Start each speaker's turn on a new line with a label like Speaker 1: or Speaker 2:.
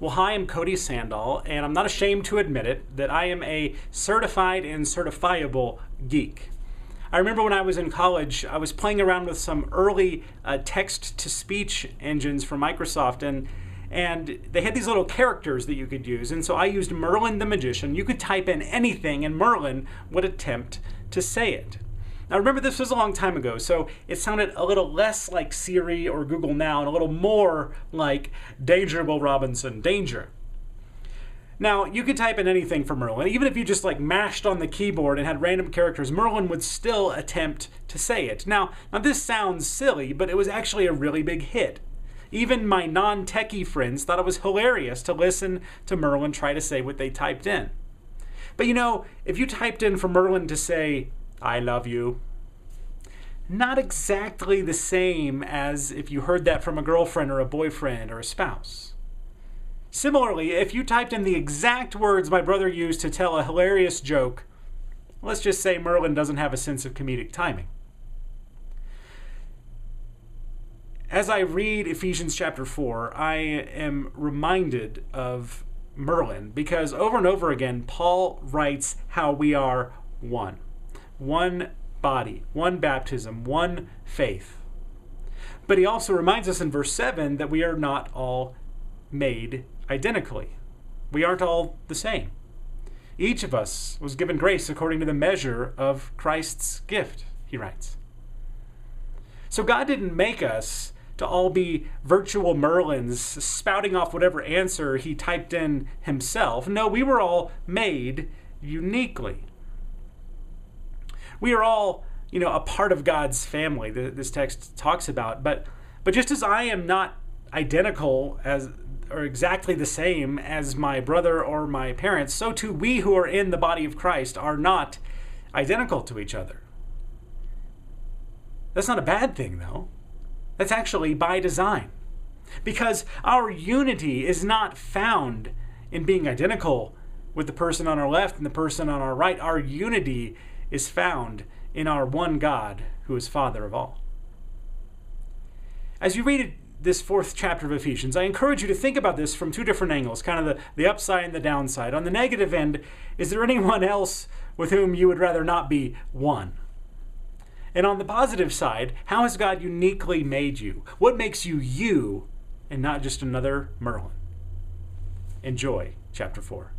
Speaker 1: Well, hi, I'm Cody Sandall, and I'm not ashamed to admit it, that I am a certified and certifiable geek. I remember when I was in college, I was playing around with some early text-to-speech engines from Microsoft, and they had these little characters that you could use. And so I used Merlin the Magician. You could type in anything, and Merlin would attempt to say it. Now remember, this was a long time ago, so it sounded a little less like Siri or Google Now and a little more like Danger, Will Robinson, danger. Now, you could type in anything for Merlin. Even if you just mashed on the keyboard and had random characters, Merlin would still attempt to say it. Now this sounds silly, but it was actually a really big hit. Even my non-techie friends thought it was hilarious to listen to Merlin try to say what they typed in. But if you typed in for Merlin to say, "I love you," not exactly the same as if you heard that from a girlfriend or a boyfriend or a spouse. Similarly, if you typed in the exact words my brother used to tell a hilarious joke, let's just say Merlin doesn't have a sense of comedic timing. As I read Ephesians Chapter 4, I am reminded of Merlin because over and over again, Paul writes how we are one. One body, one baptism, one faith. But he also reminds us in verse 7 that we are not all made identically. We aren't all the same. Each of us was given grace according to the measure of Christ's gift, he writes. So God didn't make us to all be virtual Merlins spouting off whatever answer he typed in himself. No, we were all made uniquely. We are all, a part of God's family, this text talks about. But just as I am not identical or exactly the same as my brother or my parents, so too we who are in the body of Christ are not identical to each other. That's not a bad thing, though. That's actually by design. Because our unity is not found in being identical with the person on our left and the person on our right. Our unity is found in our one God who is Father of all. As you read this 4th chapter of Ephesians, I encourage you to think about this from two different angles, kind of the upside and the downside. On the negative end, is there anyone else with whom you would rather not be one? And on the positive side, how has God uniquely made you? What makes you you and not just another Merlin? Enjoy chapter 4.